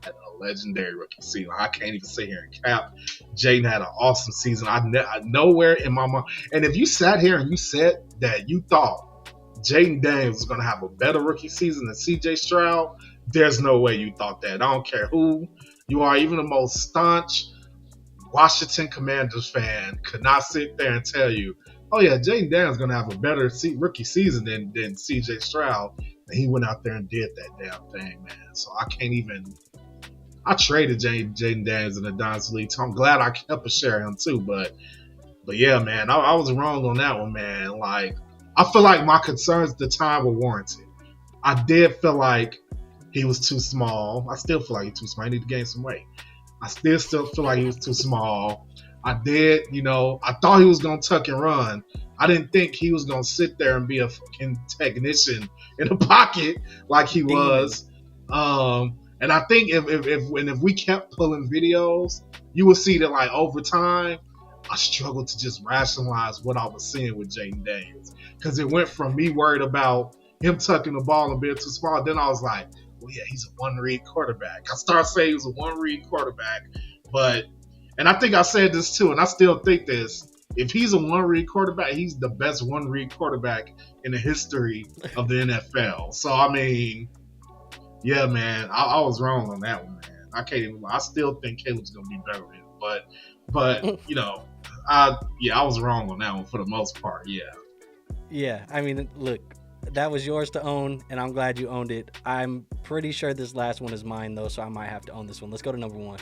a legendary rookie season. I can't even sit here and cap. Jayden had an awesome season. I nowhere in my mind. And if you sat here and you said that you thought Jayden Daniels was going to have a better rookie season than CJ Stroud, there's no way you thought that. I don't care who you are, even the most staunch Washington Commanders fan could not sit there and tell you, oh yeah, Jayden Daniels is going to have a better rookie season than CJ Stroud. And he went out there and did that damn thing, man. So I can't even. I traded Jayden Daniels in the Dynasty League, so I'm glad I kept a share of him too. But yeah, man, I was wrong on that one, man. Like, I feel like my concerns at the time were warranted. I did feel like he was too small. I still feel like he's too small. I need to gain some weight. I still feel like he was too small. I thought he was going to tuck and run. I didn't think he was going to sit there and be a fucking technician in the pocket like he was. And I think if we kept pulling videos, you would see that, like, over time, I struggled to just rationalize what I was seeing with Jayden Daniels. Because it went from me worried about him tucking the ball and being too small, then I was like, well, yeah, he's a one-read quarterback. I started saying he was a one-read quarterback. And I think I said this too, and I still think this. If he's a one-read quarterback, he's the best one-read quarterback in the history of the NFL. So, I mean, yeah, man, I was wrong on that one, man. I still think Caleb's going to be better than him. But I was wrong on that one for the most part, yeah. Yeah, I mean, look, that was yours to own, and I'm glad you owned it. I'm pretty sure this last one is mine, though, so I might have to own this one. Let's go to number one.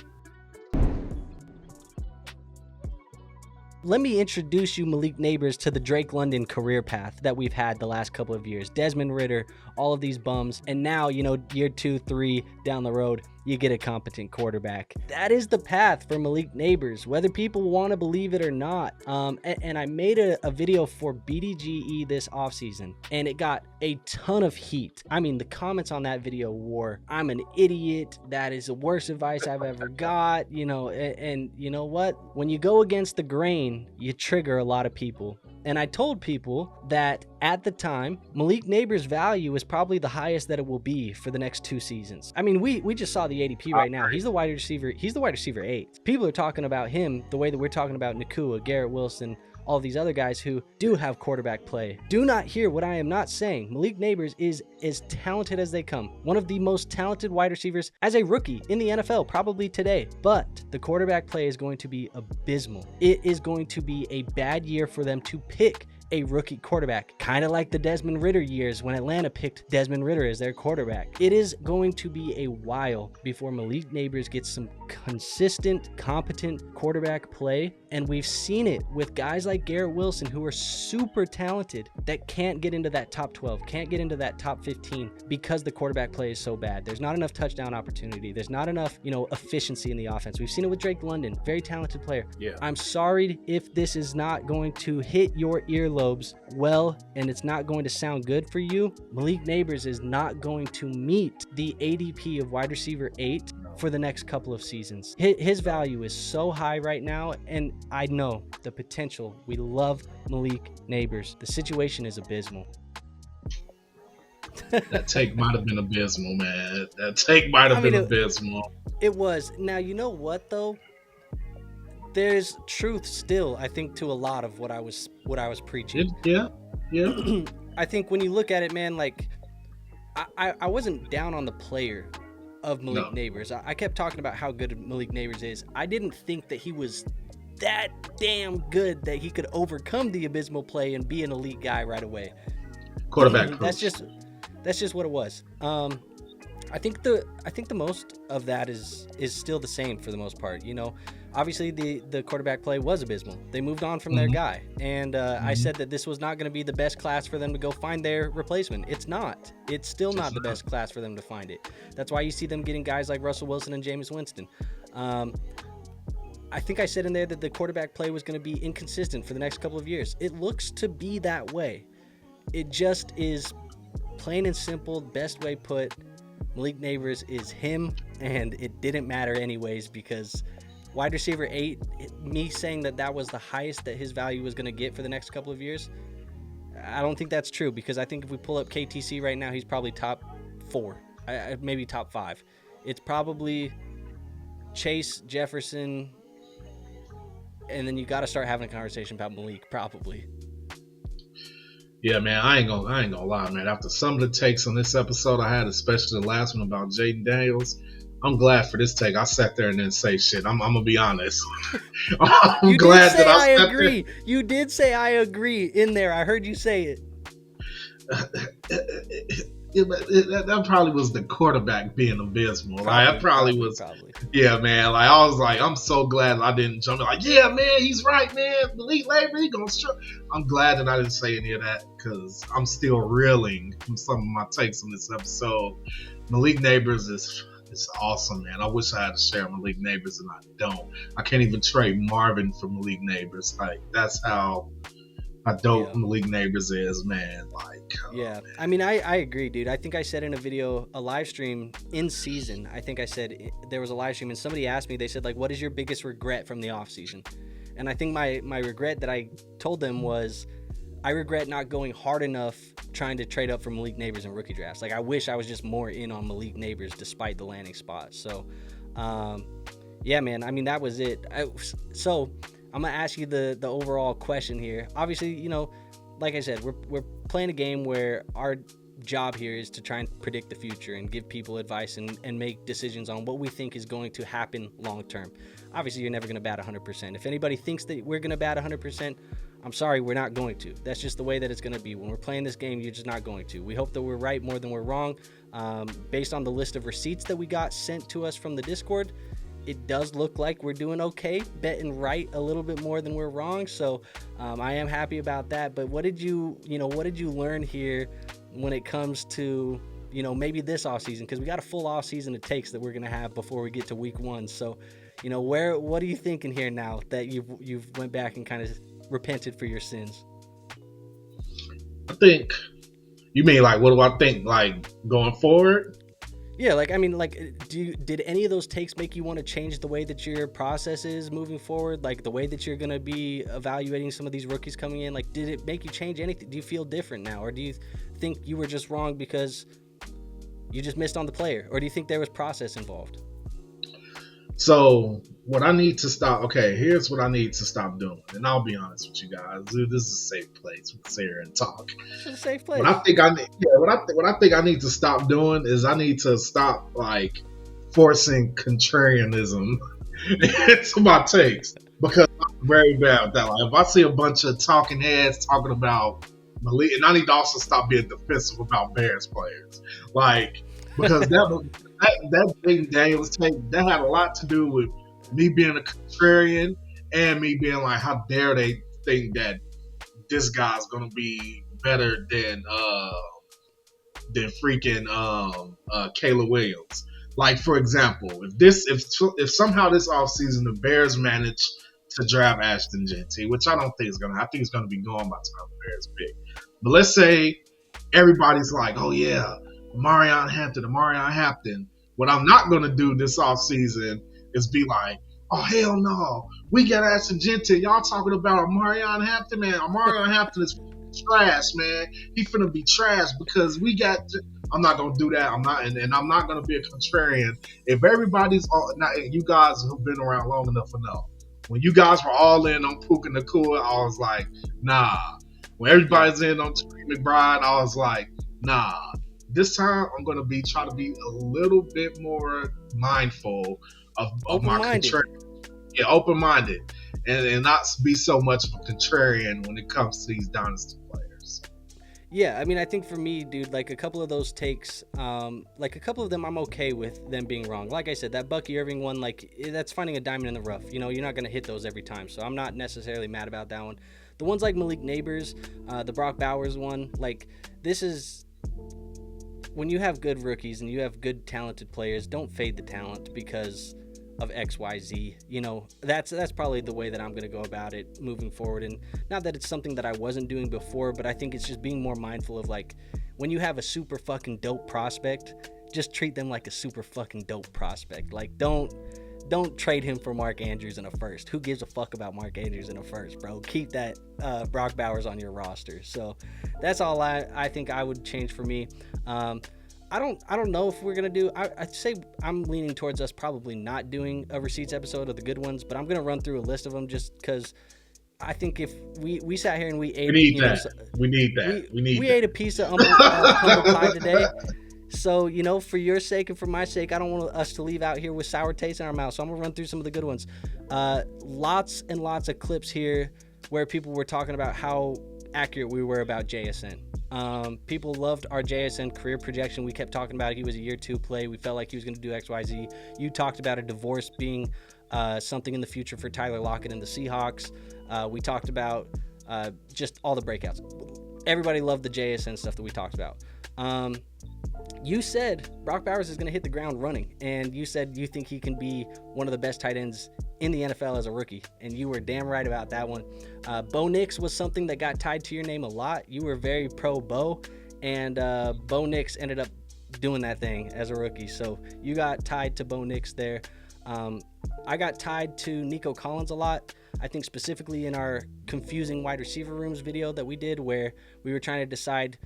let me introduce you, Malik Nabers, to the Drake London career path that we've had the last couple of years. Desmond Ridder, all of these bums. And now, year 2, 3 down the road, you get a competent quarterback. That is the path for Malik Nabers, whether people want to believe it or not. And I made a video for bdge this offseason, and it got a ton of heat. I mean, the comments on that video were, I'm an idiot. That is the worst advice I've ever got. And you know what? When you go against the grain, you trigger a lot of people. And I told people that at the time, Malik Nabers' value is probably the highest that it will be for the next 2 seasons. I mean, we just saw the ADP right now. He's the wide receiver. He's the wide receiver 8. People are talking about him the way that we're talking about Nakua, Garrett Wilson, all these other guys who do have quarterback play. Do not hear what I am not saying. Malik Nabers is as talented as they come. One of the most talented wide receivers as a rookie in the NFL, probably today. But the quarterback play is going to be abysmal. It is going to be a bad year for them to pick a rookie quarterback, kind of like the Desmond Ridder years when Atlanta picked Desmond Ridder as their quarterback. It is going to be a while before Malik Nabers gets some consistent, competent quarterback play, and we've seen it with guys like Garrett Wilson who are super talented that can't get into that top 12, can't get into that top 15 because the quarterback play is so bad. There's not enough touchdown opportunity. There's not enough, efficiency in the offense. We've seen it with Drake London, very talented player. Yeah. I'm sorry if this is not going to hit your earlobes well, and it's not going to sound good for you. Malik Nabers is not going to meet the ADP of wide receiver 8 for the next couple of seasons. His value is so high right now, and I know the potential. We love Malik Nabers. The situation is abysmal. That take might have been abysmal, man. That take might have been abysmal. It was. Now, you know what, though? There's truth still, I think, to a lot of what I was preaching. Yeah. I think when you look at it, man, like I wasn't down on the player of Malik Nabers. I kept talking about how good Malik Nabers is. I didn't think that he was that damn good that he could overcome the abysmal play and be an elite guy right away. Quarterback. That's just what it was. I think the most of that is still the same for the most part. Obviously the quarterback play was abysmal. They moved on from their guy, and I said that this was not going to be the best class for them to go find their replacement. It's not. It's still not the best class for them to find it. That's why you see them getting guys like Russell Wilson and Jameis Winston. I think I said in there that the quarterback play was going to be inconsistent for the next couple of years. It looks to be that way. It just is plain and simple. Best way put, Malik Nabers is him, and it didn't matter anyways because wide receiver 8, me saying that was the highest that his value was going to get for the next couple of years, I don't think that's true, because I think if we pull up KTC right now, he's probably top 4, maybe top 5. It's probably Chase, Jefferson, and then you got to start having a conversation about Malik, probably. Yeah, man, I ain't gonna lie, man. After some of the takes on this episode I had, especially the last one about Jayden Daniels, I'm glad for this take. I sat there and didn't say shit. I'm gonna be honest. I'm glad that I agree. You did say I agree in there. I heard you say it. That probably was the quarterback being abysmal. That probably was. Yeah, man. Like, I was like, I'm so glad I didn't jump in. Like, yeah, man, he's right, man. Malik Nabers, he gonna struggle. I'm glad that I didn't say any of that, because I'm still reeling from some of my takes on this episode. Malik Nabers is awesome, man. I wish I had to share Malik Nabers, and I don't. I can't even trade Marvin for Malik Nabers. Like, that's how dope Malik Nabers is, man. Like, yeah. Man. I mean, I agree, dude. I think I said in a video, a live stream in season, I think I said there was a live stream and somebody asked me, they said, like, what is your biggest regret from the off season? And I think my regret that I told them was, I regret not going hard enough trying to trade up for Malik Nabers in rookie drafts. Like, I wish I was just more in on Malik Nabers despite the landing spot. So, yeah, man. I mean, that was it. So I'm gonna ask you the overall question here. Obviously, like I said, we're playing a game where our job here is to try and predict the future and give people advice and make decisions on what we think is going to happen long term. Obviously, you're never gonna bat 100%. If anybody thinks that we're gonna bat 100%, I'm sorry, we're not going to. That's just the way that it's going to be. When we're playing this game, you're just not going to. We hope that we're right more than we're wrong. Based on the list of receipts that we got sent to us from the Discord, it does look like we're doing okay, betting right a little bit more than we're wrong. So I am happy about that. But what did you learn here when it comes to, maybe this offseason? Because we got a full offseason it takes that we're going to have before we get to week 1. So, what are you thinking here now that you've went back and kind of repented for your sins? I think you mean like, what do I think like going forward? Yeah, did any of those takes make you want to change the way that your process is moving forward? Like the way that you're going to be evaluating some of these rookies coming in? Like, did it make you change anything? Do you feel different now? Or do you think you were just wrong because you just missed on the player? Or do you think there was process involved? So what I need to stop. Okay, here's what I need to stop doing, and I'll be honest with you guys. Dude, this is a safe place. We can sit here and talk. It's a safe place. What I think I need to stop doing is I need to stop like forcing contrarianism into my takes, because I'm very bad at that. Like, if I see a bunch of talking heads talking about Malik, and I need to also stop being defensive about Bears players, like, because that thing Daniel's take, that had a lot to do with me being a contrarian and me being like, how dare they think that this guy's gonna be better than freaking Caleb Williams. Like, for example, if somehow this offseason the Bears manage to draft Ashton Jeanty, which I don't think is gonna, I think it's gonna be gone by the time the Bears pick. But let's say everybody's like, oh yeah, Marion Hampton. What I'm not going to do this offseason is be like, oh, hell no. We got Ashton Jeanty. Y'all talking about Marion Hampton, man. Marion Hampton is trash, man. He finna be trash because we got – I'm not going to do that. I'm not going to be a contrarian. If everybody's – now, you guys who've been around long enough to know, when you guys were all in on Puka Nacua, I was like, nah. When everybody's in on Trey McBride, I was like, nah. This time, I'm going to try to be a little bit more mindful of my contrarian. Yeah, open-minded. And not be so much of a contrarian when it comes to these dynasty players. Yeah, I mean, I think for me, dude, like a couple of those takes, like a couple of them, I'm okay with them being wrong. Like I said, that Bucky Irving one, like that's finding a diamond in the rough. You're not going to hit those every time. So I'm not necessarily mad about that one. The ones like Malik Nabers, the Brock Bowers one, like this is... When you have good rookies and you have good talented players, don't fade the talent because of XYZ. That's probably the way that I'm going to go about it moving forward. And not that it's something that I wasn't doing before, but I think it's just being more mindful of, like, when you have a super fucking dope prospect, just treat them like a super fucking dope prospect. Like, don't trade him for Mark Andrews in a first. Who gives a fuck about Mark Andrews in a first, bro? Keep that Brock Bowers on your roster. So that's all I think I would change for me. I don't know if we're gonna do. I'd say I'm leaning towards us probably not doing a receipts episode of the good ones, but I'm gonna run through a list of them just because I think if we sat here and we ate, we need that. We ate a piece of humble pie today. So, for your sake and for my sake, I don't want us to leave out here with sour taste in our mouth. So I'm going to run through some of the good ones. Lots and lots of clips here where people were talking about how accurate we were about JSN. People loved our JSN career projection. We kept talking about it. He was a year 2 play. We felt like he was going to do XYZ. You talked about a divorce being something in the future for Tyler Lockett and the Seahawks. We talked about just all the breakouts. Everybody loved the JSN stuff that we talked about. You said Brock Bowers is going to hit the ground running, and you said you think he can be one of the best tight ends in the NFL as a rookie, and you were damn right about that one. Bo Nix was something that got tied to your name a lot. You were very pro Bo, and Bo Nix ended up doing that thing as a rookie, so you got tied to Bo Nix there. I got tied to Nico Collins a lot. I think specifically in our confusing wide receiver rooms video that we did where we were trying to decide,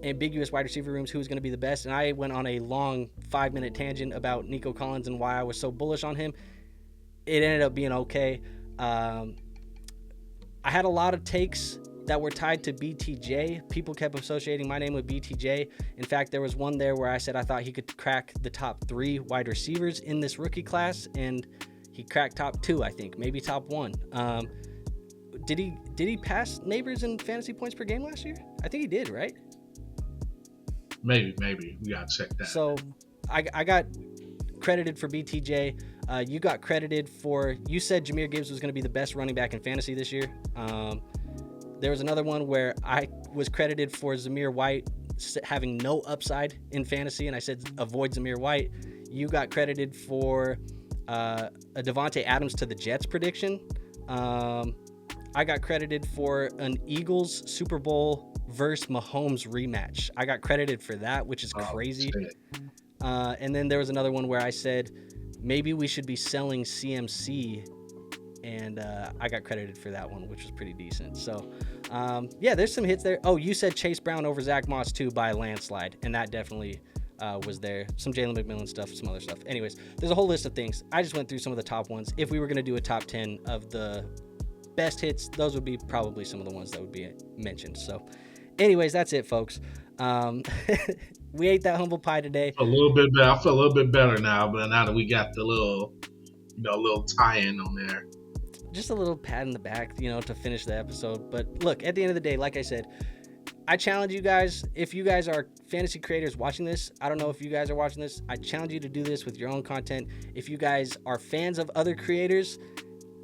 ambiguous wide receiver rooms, who's going to be the best. And I went on a long 5-minute tangent about Nico Collins and why I was so bullish on him. It ended up being okay. I had a lot of takes that were tied to BTJ. People kept associating my name with BTJ. In fact, there was one there where I said I thought he could crack the top 3 wide receivers in this rookie class, and he cracked top 2, I think, maybe top 1. Did he pass Nabers in fantasy points per game last year? I think he did, right? Maybe. We gotta check that. So I got credited for BTJ. You got credited for, you said Jahmyr Gibbs was going to be the best running back in fantasy this year. There was another one where I was credited for Zamir White having no upside in fantasy, and I said avoid Zamir White. You got credited for a Devontae Adams to the Jets prediction. I got credited for an Eagles Super Bowl versus Mahomes rematch. I got credited for that, which is crazy. And then there was another one where I said maybe we should be selling CMC, and I got credited for that one, which was pretty decent. So yeah, there's some hits there. Oh, you said Chase Brown over Zach Moss too by a landslide, and that definitely was there. Some Jalen McMillan stuff, some other stuff. Anyways, there's a whole list of things. I just went through some of the top ones. If we were going to do a top 10 of the best hits, those would be probably some of the ones that would be mentioned. So anyways, that's it, folks. We ate that humble pie today. A little bit better. I feel a little bit better now, but now that we got the little tie-in on there. Just a little pat in the back, to finish the episode. But look, at the end of the day, like I said, I challenge you guys, if you guys are fantasy creators watching this, I don't know if you guys are watching this, I challenge you to do this with your own content. If you guys are fans of other creators,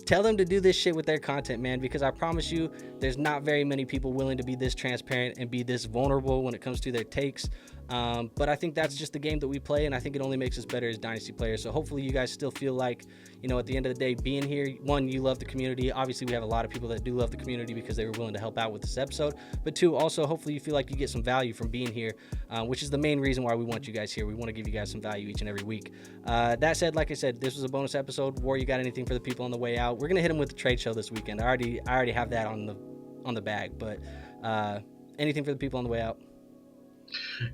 tell them to do this shit with their content, man, because I promise you there's not very many people willing to be this transparent and be this vulnerable when it comes to their takes. But I think that's just the game that we play, and I think it only makes us better as Dynasty players. So hopefully you guys still feel like, at the end of the day, being here, one, you love the community. Obviously, we have a lot of people that do love the community because they were willing to help out with this episode. But two, also, hopefully you feel like you get some value from being here, which is the main reason why we want you guys here. We want to give you guys some value each and every week. That said, like I said, this was a bonus episode. War, you got anything for the people on the way out? We're going to hit them with the trade show this weekend. I already have that on the bag, but anything for the people on the way out?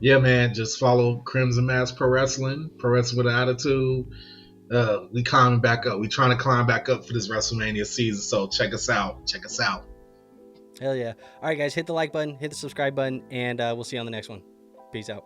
Yeah, man, just follow Crimson Mask Pro Wrestling with an attitude. We climbing back up. We trying to climb back up for this WrestleMania season, so check us out. Hell yeah. All right, guys, hit the like button, hit the subscribe button, and we'll see you on the next one. Peace out.